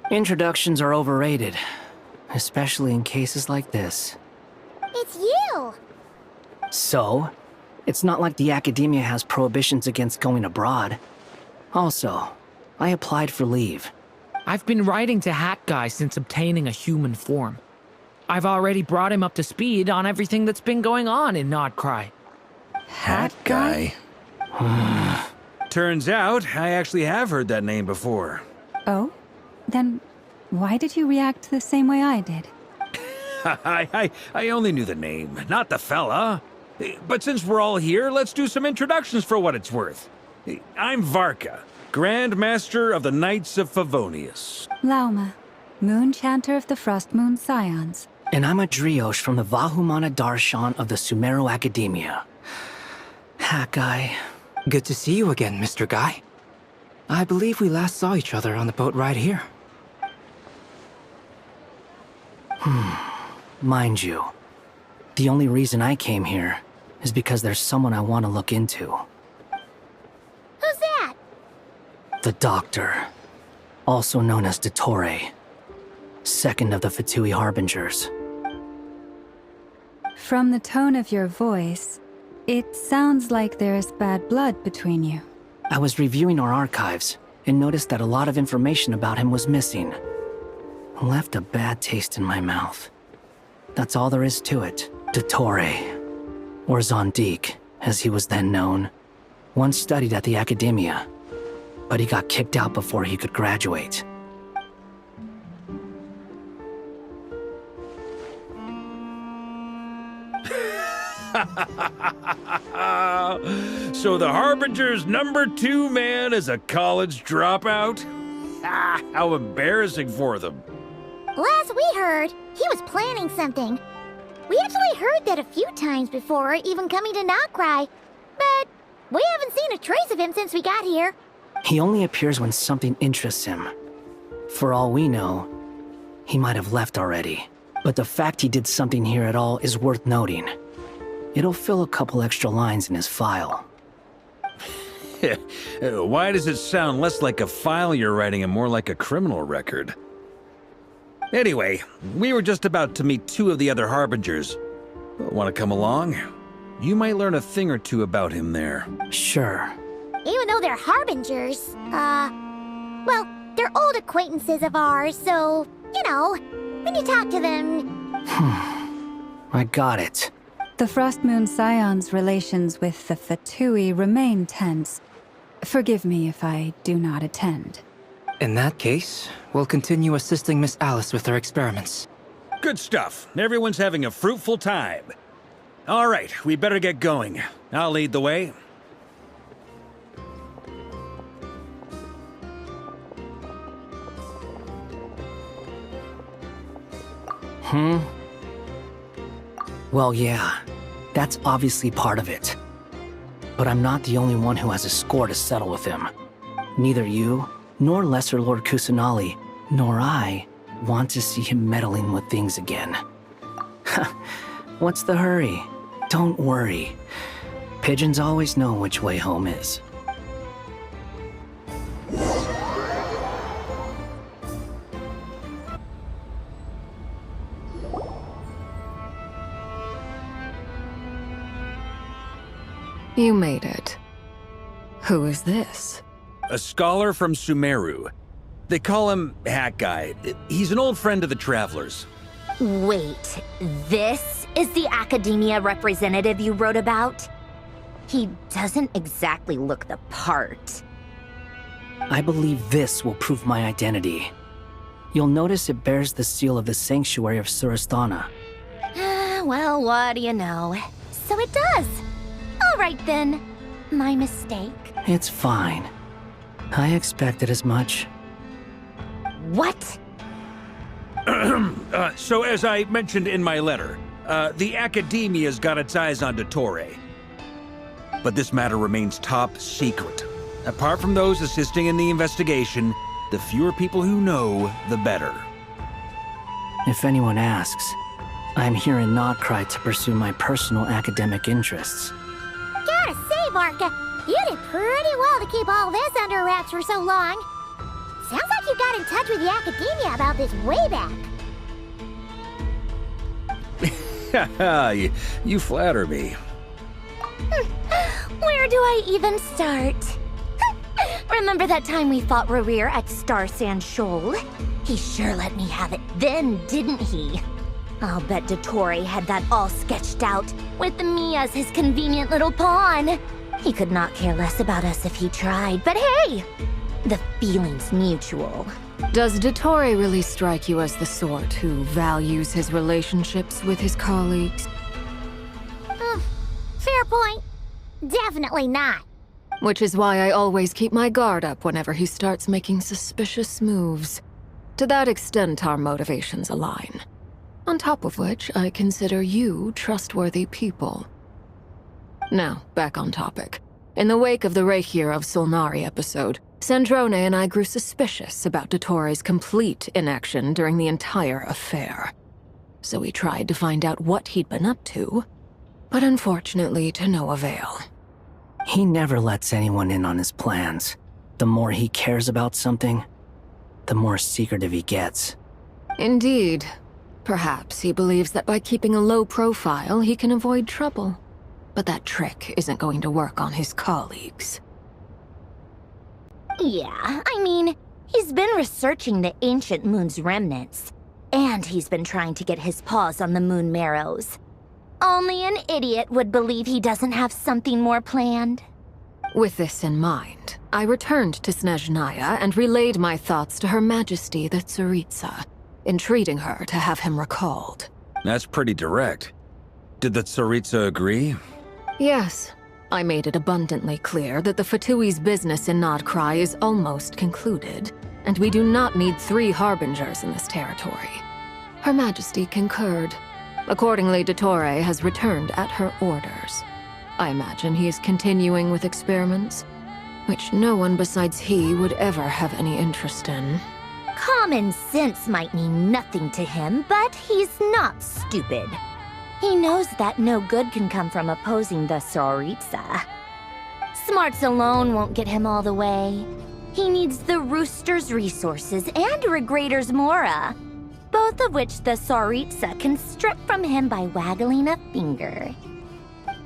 Introductions are overrated, especially in cases like this. It's you! So? It's not like the academia has prohibitions against going abroad. Also, I applied for leave. I've been writing to Hat Guy since obtaining a human form. I've already brought him up to speed on everything that's been going on in Nodcry. Hat Guy? Turns out, I actually have heard that name before. Oh? Then why did you react the same way I did? I only knew the name, not the fella. But since we're all here, let's do some introductions for what it's worth. I'm Varka, Grand Master of the Knights of Favonius. Lauma, Moon Chanter of the Frost Moon Scions. And I'm a Driosh from the Vahumana Darshan of the Sumeru Academia. Hat Guy. Good to see you again, Mr. Guy. I believe we last saw each other on the boat ride here. Mind you, the only reason I came here is because there's someone I want to look into. Who's that? The Doctor, also known as Dottore, second of the Fatui Harbingers. From the tone of your voice, it sounds like there's bad blood between you. I was reviewing our archives and noticed that a lot of information about him was missing. Left a bad taste in my mouth. That's all there is to it. Dottore, or Zondique, as he was then known, once studied at the Academia, but he got kicked out before he could graduate. So the Harbinger's #2 man is a college dropout? How embarrassing for them. Last we heard, he was planning something. We actually heard that a few times before, even coming to Nocturne, but we haven't seen a trace of him since we got here. He only appears when something interests him. For all we know, he might have left already. But the fact he did something here at all is worth noting. It'll fill a couple extra lines in his file. Why does it sound less like a file you're writing and more like a criminal record? Anyway, we were just about to meet 2 of the other Harbingers. Want to come along? You might learn a thing or two about him there. Sure. Even though they're Harbingers, well, they're old acquaintances of ours, so, you know, when you talk to them... I got it. The Frost Moon Scions' relations with the Fatui remain tense. Forgive me if I do not attend. In that case, we'll continue assisting Miss Alice with her experiments. Good stuff. Everyone's having a fruitful time. All right, we better get going. I'll lead the way. Well, yeah, that's obviously part of it. But I'm not the only one who has a score to settle with him. Neither you, nor Lesser Lord Kusanali, nor I want to see him meddling with things again. What's the hurry? Don't worry. Pigeons always know which way home is. You made it. Who is this? A scholar from Sumeru. They call him Hat Guy. He's an old friend of the Travelers. Wait, this is the Academia representative you wrote about? He doesn't exactly look the part. I believe this will prove my identity. You'll notice it bears the seal of the Sanctuary of Surasthana. Well, what do you know? So it does. All right then. My mistake. It's fine. I expected as much. What? So as I mentioned in my letter, the Academia's got its eyes on Dottore. But this matter remains top secret. Apart from those assisting in the investigation, the fewer people who know, the better. If anyone asks, I'm here in Nocturne to pursue my personal academic interests. Gotta say, Varka, you did pretty well to keep all this under wraps for so long. Sounds like you got in touch with the Academia about this way back. You flatter me. Where do I even start? Remember that time we fought Rerir at Star Sand Shoal? He sure let me have it then, didn't he? I'll bet Dottore had that all sketched out, with me as his convenient little pawn. He could not care less about us if he tried, but hey! The feeling's mutual. Does Dottore really strike you as the sort who values his relationships with his colleagues? Fair point. Definitely not. Which is why I always keep my guard up whenever he starts making suspicious moves. To that extent, our motivations align. On top of which, I consider you trustworthy people. Now, back on topic. In the wake of the Reikir of Solnari episode, Sandrone and I grew suspicious about Dottore's complete inaction during the entire affair. So we tried to find out what he'd been up to, but unfortunately to no avail. He never lets anyone in on his plans. The more he cares about something, the more secretive he gets. Indeed. Perhaps he believes that by keeping a low profile, he can avoid trouble. But that trick isn't going to work on his colleagues. Yeah, I mean, he's been researching the ancient moon's remnants. And he's been trying to get his paws on the moon marrows. Only an idiot would believe he doesn't have something more planned. With this in mind, I returned to Snezhnaya and relayed my thoughts to Her Majesty the Tsaritsa, entreating her to have him recalled. That's pretty direct. Did the Tsaritsa agree? Yes. I made it abundantly clear that the Fatui's business in Nodcry is almost concluded, and we do not need 3 harbingers in this territory. Her Majesty concurred. Accordingly, Dottore has returned at her orders. I imagine he is continuing with experiments, which no one besides he would ever have any interest in. Common sense might mean nothing to him, but he's not stupid. He knows that no good can come from opposing the Tsaritsa. Smarts alone won't get him all the way. He needs the Rooster's resources and Regrator's Mora, both of which the Tsaritsa can strip from him by waggling a finger.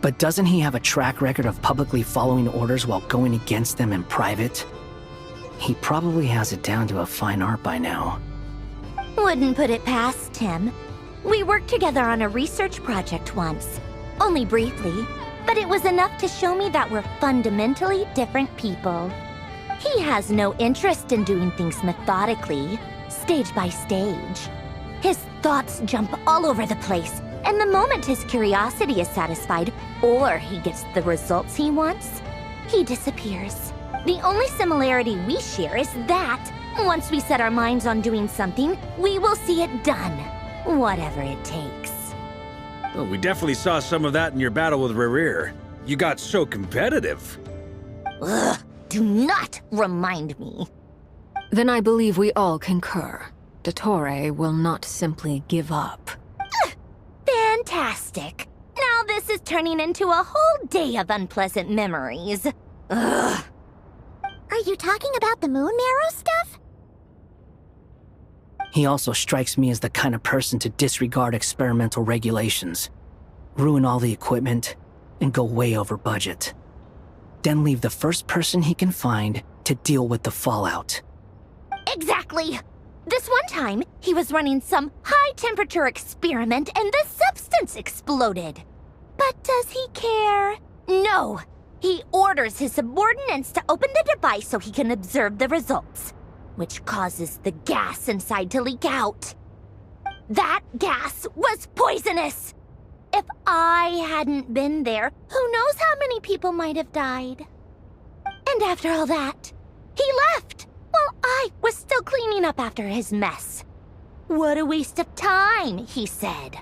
But doesn't he have a track record of publicly following orders while going against them in private? He probably has it down to a fine art by now. Wouldn't put it past him. We worked together on a research project once. Only briefly, but it was enough to show me that we're fundamentally different people. He has no interest in doing things methodically, stage by stage. His thoughts jump all over the place, and the moment his curiosity is satisfied, or he gets the results he wants, he disappears. The only similarity we share is that, once we set our minds on doing something, we will see it done, whatever it takes. Well, we definitely saw some of that in your battle with Rerir. You got so competitive. Ugh, do not remind me. Then I believe we all concur. Dottore will not simply give up. Fantastic. Now this is turning into a whole day of unpleasant memories. Ugh. Are you talking about the moon marrow stuff? He also strikes me as the kind of person to disregard experimental regulations, ruin all the equipment, and go way over budget. Then leave the first person he can find to deal with the fallout. Exactly. This one time, he was running some high-temperature experiment and the substance exploded. But does he care? No. He orders his subordinates to open the device so he can observe the results, which causes the gas inside to leak out. That gas was poisonous! If I hadn't been there, who knows how many people might have died. And after all that, he left, while I was still cleaning up after his mess. What a waste of time, he said.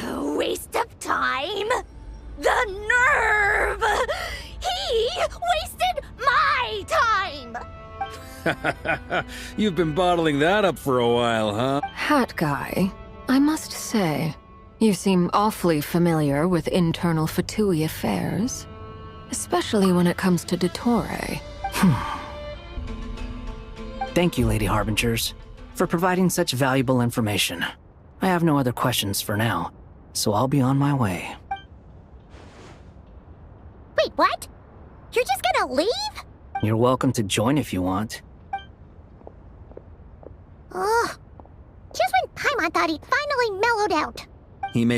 A waste of time? The nerve! He wasted my time! You've been bottling that up for a while, huh? Hat guy, I must say, you seem awfully familiar with internal Fatui affairs. Especially when it comes to Dottore. Thank you, Lady Harbingers, for providing such valuable information. I have no other questions for now, so I'll be on my way. Wait, what? You're just gonna leave? You're welcome to join if you want. Ugh. Just when Paimon thought he'd finally mellowed out. He may